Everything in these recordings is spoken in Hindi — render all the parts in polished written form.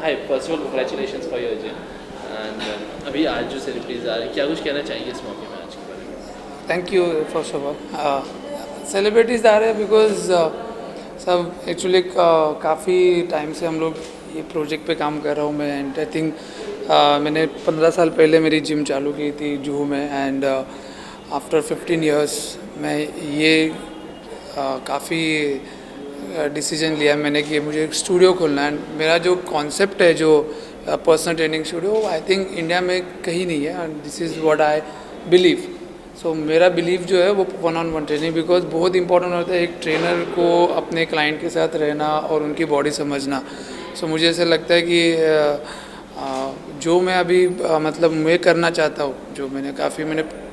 Hi first of all congratulations for your gym and अभी आज जो सेलिब्रिटीज आ रहे हैं क्या कुछ कहना चाहेंगे इस मौके में आज के बारे में? Thank you first of all celebrities आ रहे हैं बिकॉज सब एक्चुअली काफ़ी टाइम से हम लोग ये प्रोजेक्ट पे काम कर रहा हूँ मैं एंड आई थिंक मैंने 15 साल पहले मेरी जिम चालू की थी जुहू में एंड आफ्टर 15 इयर्स मैं ये काफ़ी डिसीजन लिया मैंने कि मुझे एक स्टूडियो खोलना है। मेरा जो कॉन्सेप्ट है जो personal training studio I think India में कहीं नहीं है and this is what I believe. So मेरा बिलीव जो है वो 1-on-1 ट्रेनिंग बिकॉज बहुत इंपॉर्टेंट होता है एक ट्रेनर को अपने क्लाइंट के साथ रहना और उनकी बॉडी समझना। सो मुझे ऐसा लगता है कि जो मैं अभी मतलब मैं करना चाहता हूँ जो मैंने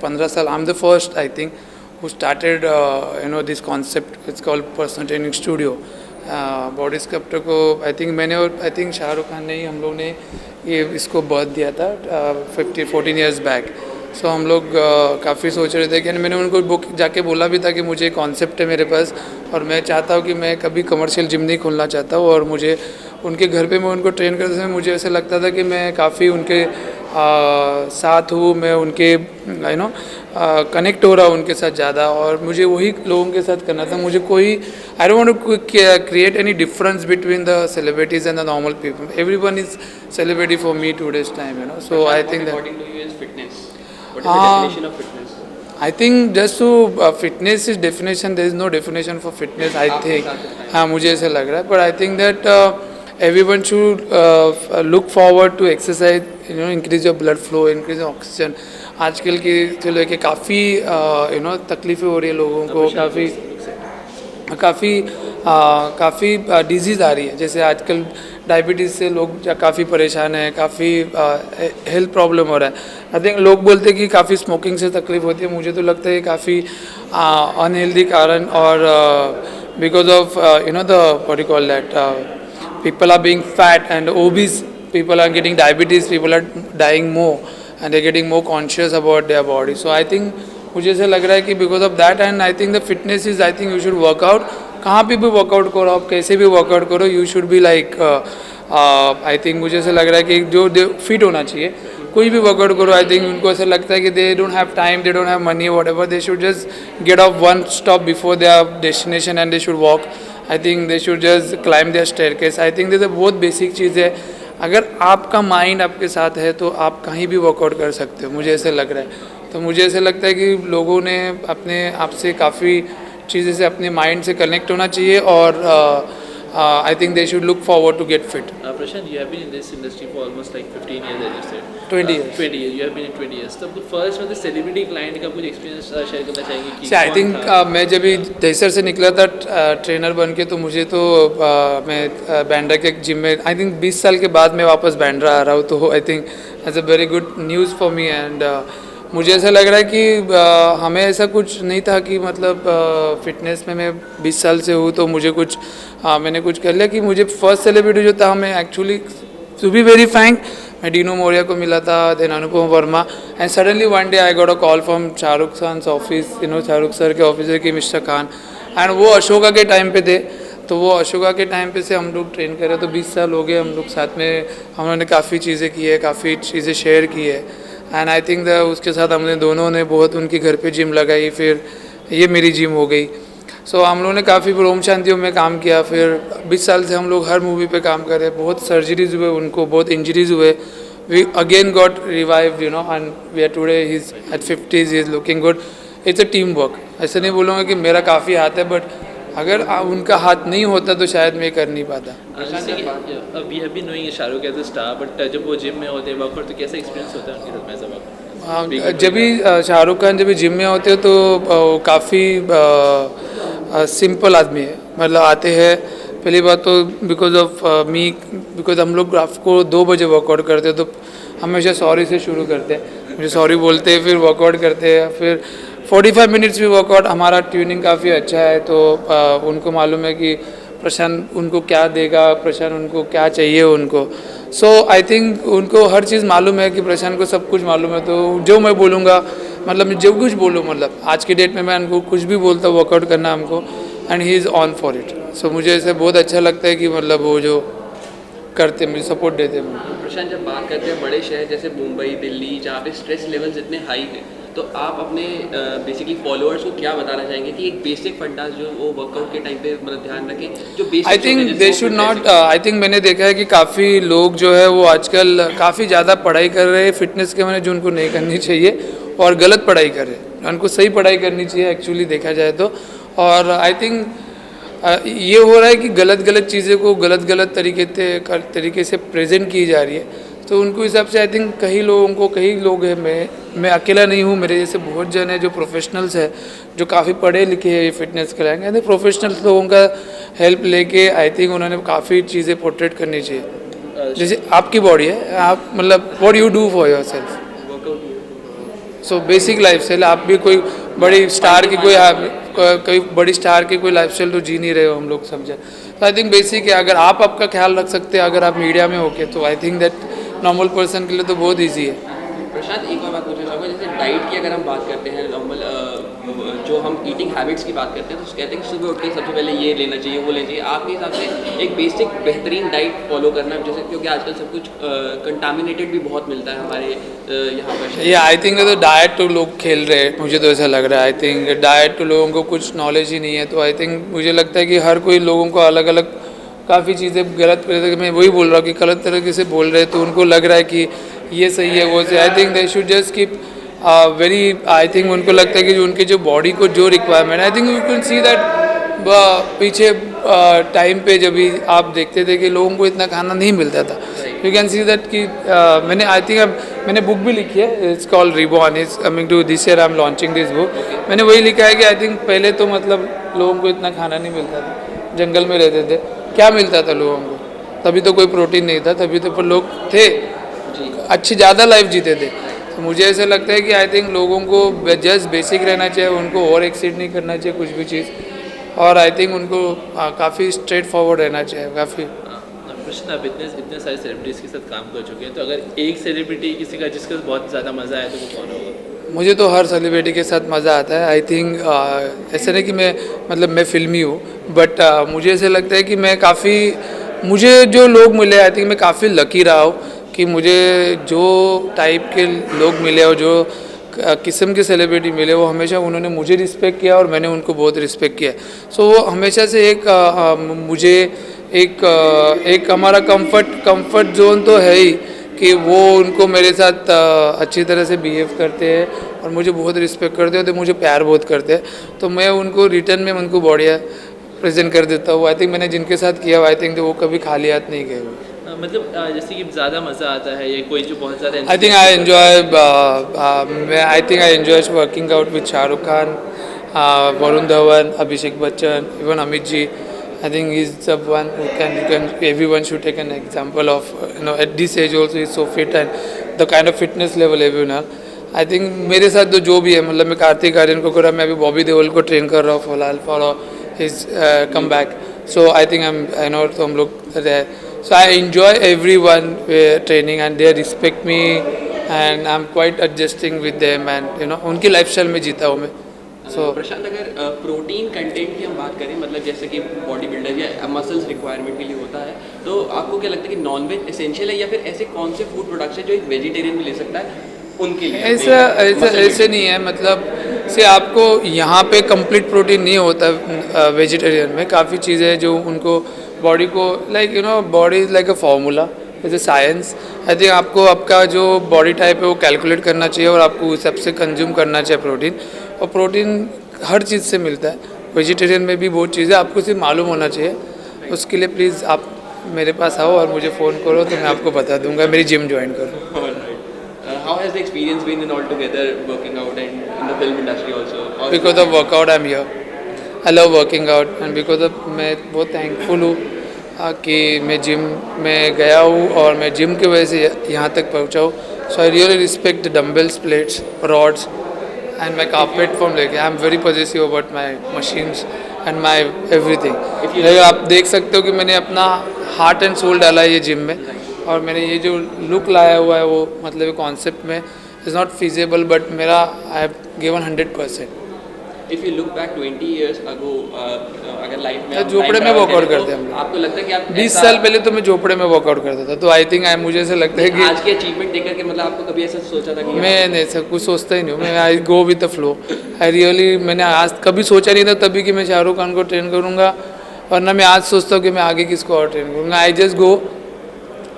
15 साल I am the first I think who started this concept it's called personal training studio body sculptor को आई थिंक मैंने और आई थिंक शाहरुख खान ने ही हम लोग ने ये इसको बर्थ दिया था 14 ईयर्स बैक। सो हम लोग काफ़ी सोच रहे थे कि मैंने उनको बुक जाके बोला भी था कि मुझे कॉन्सेप्ट है मेरे पास और मैं चाहता हूँ कि मैं कभी कमर्शियल जिम नहीं खोलना चाहता हूँ और मुझे उनके घर पे मैं उनको ट्रेन करते समय मुझे ऐसा लगता था कि मैं काफ़ी उनके साथ हूँ मैं उनके कनेक्ट हो रहा हूँ उनके साथ ज़्यादा और मुझे वही लोगों के साथ करना था। मुझे कोई I don't want to create any difference between the celebrities and the normal people everyone is celebrity for me today's time so I think I think just to fitness is definition. There is no definition for fitness. I think हाँ मुझे ऐसा लग रहा है but I think that everyone should look forward to exercise. Increase your blood flow, increase your oxygen. आजकल की चलो कि काफ़ी तकलीफ़ें हो रही है लोगों को काफ़ी डिजीज़ आ रही है जैसे आजकल डायबिटीज़ से लोग काफ़ी परेशान हैं काफ़ी हेल्थ प्रॉब्लम हो रहा है। आई थिंक लोग बोलते हैं कि काफ़ी स्मोकिंग से तकलीफ होती है मुझे तो लगता है काफ़ी अनहेल्दी कारण और because of the what you call that people are being fat and obese, people are getting diabetes, people are dying more and they're getting more conscious about their body. So I think मुझे ऐसा लग रहा है कि because of that and I think the fitness is I think you should work out कहाँ पे भी वर्कआउट करो आप कैसे भी वर्कआउट करो you should be like I think मुझे ऐसा लग रहा है कि जो फिट होना चाहिए कोई भी वर्कआउट करो आई थिंक उनको ऐसा लगता है कि they don't have time they don't have money whatever they should just get off one stop before their destination and they should walk. I think they should just climb their staircase. I think ये बहुत बेसिक चीज़ है अगर आपका माइंड आपके साथ है तो आप कहीं भी वर्कआउट कर सकते हो मुझे ऐसा लग रहा है। तो मुझे ऐसा लगता है कि लोगों ने अपने आप से काफ़ी चीज़ें से अपने माइंड से कनेक्ट होना चाहिए और I think they should look forward to get fit. Prashant, you have been in this industry for almost like 15 years as you said. 20 years. 20 years. You have been in 20 years. तो फर्स्ट मतलब सेलिब्रिटी क्लाइंट का कुछ एक्सपीरियंस शेयर करना चाहेंगे कि आई थिंक मैं जब भी दहीसर से निकला था ट्रेनर बन के तो मुझे तो मैं बैंड्रा के जिम में आई थिंक 20 साल के बाद मैं वापस बैंड्रा आ रहा हूँ तो I think as a very good news for me and मुझे ऐसा लग रहा है कि हमें ऐसा कुछ नहीं था कि मतलब फिटनेस में मैं 20 साल से हूँ तो मुझे कुछ मैंने कुछ कर लिया कि मुझे फर्स्ट सेलिब्रिटी जो था हमें actually to be very frank मैं डीनो मोरिया को मिला था then Anupam Varma and suddenly one day I got a call from Shahrukh Khan office Shahrukh sir के ऑफिस की मिस्टर खान एंड वो अशोका के टाइम पे थे तो वो अशोका के टाइम पे से हम लोग ट्रेन कर रहे तो 20 साल हो गए हम लोग साथ में हम लोगों ने काफ़ी चीज़ें की है काफ़ी चीज़ें शेयर की है एंड आई थिंक उसके साथ हमने दोनों ने बहुत उनके घर पे जिम लगाई फिर ये मेरी जिम हो गई। सो हम लोगों ने काफ़ी ओम शांतियों में काम किया फिर 20 साल से हम लोग हर मूवी पे काम कर रहे बहुत सर्जरीज हुए उनको बहुत इंजरीज हुए we again got revived and we are today he is at 50s he is looking good. It's a team work ऐसे नहीं बोलूँगा कि मेरा काफ़ी हाथ है बट अगर उनका हाथ नहीं होता तो शायद मैं कर नहीं पाता। अभी अभी knowing Shahrukh as a star but जब वो जिम में होते हैं वर्कआउट तो कैसा एक्सपीरियंस होता है उनके साथ में ऐसा वर्कआउट? जब भी शाहरुख खान जब भी जिम में होते हैं तो काफ़ी सिंपल आदमी है मतलब आते हैं पहली बात तो बिकॉज ऑफ मी बिकॉज हम लोग आपको 2 बजे वर्कआउट करते हैं तो हमेशा सॉरी से शुरू करते हैं मुझे सॉरी बोलते हैं फिर वर्कआउट करते हैं फिर 45 मिनट्स भी वर्कआउट हमारा ट्यूनिंग काफ़ी अच्छा है तो उनको मालूम है कि प्रशांत उनको क्या देगा प्रशांत उनको क्या चाहिए उनको। सो आई थिंक उनको हर चीज़ मालूम है कि प्रशांत को सब कुछ मालूम है तो जो मैं बोलूँगा मतलब जो कुछ बोलूँ मतलब आज की डेट में मैं उनको कुछ भी बोलता हूँ वर्कआउट करना हमको and he is on for it. So मुझे ऐसे बहुत अच्छा लगता है कि मतलब वो जो करते हैं, मुझे सपोर्ट देते हैं मुझे। प्रशांत, जब बात करते हैं बड़े शहर जैसे मुंबई, दिल्ली, जहाँ पे स्ट्रेस लेवल्स इतने हाई हैं, तो आप अपने बेसिकली फॉलोअर्स को क्या बताना चाहेंगे कि एक बेसिक फंडास जो वो वर्कआउट के टाइम पे मतलब ध्यान रखें, जो basic I think they should not, I think मैंने देखा है कि काफ़ी लोग जो है वो आजकल काफ़ी ज़्यादा पढ़ाई कर रहे हैं फिटनेस के मैंने, जो उनको नहीं करनी चाहिए, और गलत पढ़ाई कर रहे हैं। उनको सही पढ़ाई करनी चाहिए एक्चुअली देखा जाए तो। और आई थिंक ये हो रहा है कि गलत चीज़ें को गलत तरीके से प्रेजेंट की जा रही है, तो उनको हिसाब से आई थिंक कई लोग हैं, मैं अकेला नहीं हूँ, मेरे जैसे बहुत जन है जो प्रोफेशनल्स है, जो काफ़ी पढ़े लिखे हैं फिटनेस के लाइन। आई थिंक प्रोफेशनल्स लोगों का हेल्प लेके आई थिंक उन्होंने काफ़ी चीज़ें पोर्ट्रेट करनी चाहिए। जैसे आपकी बॉडी है, आप मतलब what you do for your self, so basic life style. आप भी कोई बड़ी स्टार की कोई बड़ी स्टार की कोई लाइफ स्टाइल तो जी नहीं रहे हो, हम लोग समझे। तो आई थिंक बेसिक है, अगर आप आपका ख्याल रख सकते हैं, अगर आप मीडिया में होके, तो I think that normal person के लिए तो बहुत ईजी है। प्रशांत, एक और बात पूछना चाहूँगा, जैसे डाइट की अगर हम बात करते हैं, नॉर्मल जो हम ईटिंग हैबिट्स की बात करते हैं, तो कहते हैं कि सुबह उठ के सबसे पहले ये लेना चाहिए, वो लेना चाहिए। आपके हिसाब से एक बेसिक बेहतरीन डाइट फॉलो करना, जैसे क्योंकि आजकल सब कुछ कंटामिनेटेड भी बहुत मिलता है हमारे यहाँ पर। ये आई थिंक तो डाइट तो लोग खेल रहे हैं, मुझे तो ऐसा लग रहा है। आई थिंक डाइट तो लोगों को कुछ नॉलेज ही नहीं है, तो आई थिंक मुझे लगता है कि हर कोई लोगों को अलग अलग काफ़ी चीज़ें गलत मैं वही बोल रहा हूँ कि गलत तरीके से बोल रहे हैं, तो उनको लग रहा है कि ये सही है वो सही। आई think they should just keep very, I think उनको लगता है कि जो उनके जो बॉडी को जो requirement, I think you can see that पीछे टाइम पे जब भी आप देखते थे कि लोगों को इतना खाना नहीं मिलता था, यू कैन सी दैट कि मैंने आई थिंक मैंने बुक भी लिखी है, it's called reborn, is coming to this year, I am launching this book. मैंने वही लिखा है कि आई थिंक पहले तो मतलब लोगों को इतना खाना नहीं मिलता था, जंगल में रहते थे, क्या मिलता था लोगों को, तभी तो कोई प्रोटीन नहीं था, तभी तो पर लोग थे अच्छी ज़्यादा लाइफ जीते थे। तो मुझे ऐसा लगता है कि आई थिंक लोगों को जस्ट बेसिक रहना चाहिए, उनको और एक्सीड नहीं करना चाहिए कुछ भी चीज़, और आई थिंक उनको काफ़ी स्ट्रेट फॉरवर्ड रहना चाहिए काफ़ी। प्रश्न, आप इतने सारे सेलिब्रिटीज़ के साथ काम कर चुके हैं, तो अगर एक सेलिब्रिटी किसी का जिसका बहुत ज़्यादा मज़ा आया तो वो कौन होगा? मुझे तो हर सेलिब्रिटी के साथ मज़ा आता है। आई थिंक ऐसा नहीं कि मैं फिल्मी हूँ, बट मुझे ऐसा लगता है कि मुझे जो लोग मिले, आई थिंक मैं काफ़ी लकी रहा हूँ कि मुझे जो टाइप के लोग मिले और जो किस्म के सेलिब्रिटी मिले, वो हमेशा उन्होंने मुझे रिस्पेक्ट किया और मैंने उनको बहुत रिस्पेक्ट किया। सो वो हमेशा से मुझे एक हमारा कंफर्ट जोन तो है ही कि वो उनको मेरे साथ अच्छी तरह से बिहेव करते हैं और मुझे बहुत रिस्पेक्ट करते हैं, तो मुझे प्यार बहुत करते हैं, तो मैं उनको रिटर्न में उनको बढ़िया प्रेजेंट कर देता हूँ। आई थिंक मैंने जिनके साथ किया, आई थिंक तो वो कभी खाली हाथ नहीं गए हुए। मतलब जैसे कि ज़्यादा मज़ा आता है, ये कोई जो बहुत ज़्यादा I think I enjoy working out with Shahrukh Khan, Varun Dhawan, Abhishek Bachchan, even Amit ji. I think he's the one who everyone should take an example of, at this age also he's so fit and the kind of fitness level everyone. I think मेरे साथ तो जो भी है, मतलब मैं कार्तिक आर्यन को कर रहा, मैं अभी बॉबी देओल को ट्रेन कर रहा हूँ फिलहाल for his come back. So I think तो हम लोग so I enjoy everyone training and they respect me and I'm quite adjusting with them and उनकी लाइफस्टाइल में जीता हूँ मैं। प्रशांत, अगर प्रोटीन कंटेंट की हम बात करें, मतलब जैसे कि बॉडी बिल्डर या मसल्स रिक्वायरमेंट के लिए होता है, तो आपको क्या लगता है कि नॉनवेज एसेंशियल है या फिर ऐसे कौन से फूड प्रोडक्ट्स हैं जो एक वेजिटेरियन भी ले सकता है उनके लिए? ऐसे नहीं है, मतलब से आपको यहाँ पे कंप्लीट प्रोटीन नहीं होता वेजिटेरियन में। काफ़ी चीज़ें हैं जो उनको बॉडी को body is like a formula, जैसे साइंस। आई थिंक आपको आपका जो बॉडी टाइप है वो कैलकुलेट करना चाहिए और आपको उस हिसाब से कंज्यूम करना चाहिए प्रोटीन। और प्रोटीन हर चीज़ से मिलता है, वेजिटेरियन में भी बहुत चीज़ें आपको सिर्फ मालूम होना चाहिए। उसके लिए प्लीज़ आप मेरे पास आओ और मुझे फ़ोन करो तो मैं आपको बता दूंगा, मेरी जिम ज्वाइन करो। How has the experience been in altogether working out and in the film industry also? Because of workout I'm here. I love working out and because of मैं बहुत थैंकफुल हूँ कि मैं जिम में गया हूँ और मैं जिम की वजह से यहाँ तक पहुँचा हूँ। So I really respect the dumbbells, plates, rods and my carpet from like I'm very possessive about my machines and my everything. आप देख सकते हो कि मैंने अपना हार्ट एंड सोल डाला है ये जिम में, और मैंने ये जो लुक लाया हुआ है वो मतलब कॉन्सेप्ट में इज़ नॉट फिजिबल, बट मेरा I have given 100%। If you look back 20 years ago, अगर लाइफ में आप झोपड़े time में travel वर्कआउट करें, करते हैं हम तो लोग। आपको लगता है कि आप 20 ऐसा- साल पहले तो मैं झोपड़े में वर्कआउट करता था, तो आई थिंक मुझे ऐसा लगता है कि आज की अचीवमेंट देख करके मतलब आपको कभी ऐसा सोचा था कि मैं नहीं सब कुछ सोचता ही नहीं हूँ, मैं I go with the flow. I really मैंने आज कभी सोचा नहीं था तभी कि मैं शाहरुख खान को ट्रेन करूँगा, वरना मैं आज सोचता हूँ कि मैं आगे किसको और ट्रेन करूँगा। आई जस्ट गो,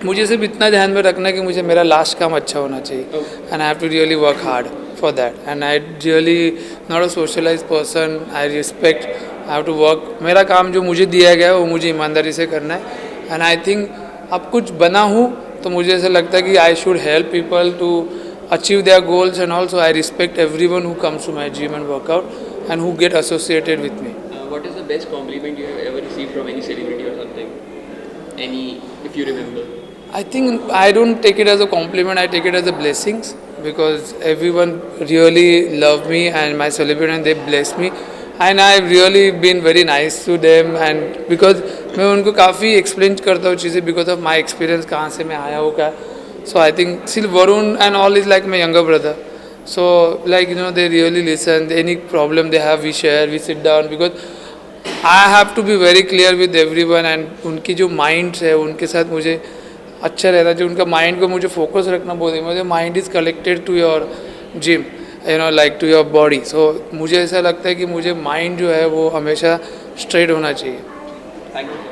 मुझे सिर्फ इतना ध्यान में रखना है कि मुझे मेरा लास्ट काम अच्छा होना चाहिए, and I have to really work hard for that, and I really not a socialise person, I respect, I have to work. मेरा काम जो मुझे दिया गया है वो मुझे ईमानदारी से करना है, एंड आई थिंक अब कुछ बना हूँ तो मुझे ऐसा लगता है कि I should help people to achieve their goals, and also I respect everyone who comes to my gym and workout and who get associated with me. what is the best compliment you have ever received from any celebrity or something? Any, if you remember? I think I don't take it as a compliment, I take it as a blessings, because everyone really love me and my celebrity and they bless me, and I've really been very nice to them, and because मैं उनको काफ़ी एक्सप्लेन करता हूँ चीज़ें because of my experience, कहाँ से मैं आया हूँ क्या। So I think still Varun and all is like my younger brother. So like they really listen. Any problem they have, we share, we sit down, because I have to be very clear with everyone, and उनकी जो minds है उनके साथ मुझे अच्छा रहना चाहिए, उनका माइंड को मुझे फोकस रखना बहुत है। मुझे mind is collected to your gym, like to your body. So मुझे ऐसा लगता है कि मुझे माइंड जो है वो हमेशा स्ट्रेट होना चाहिए। Thank you.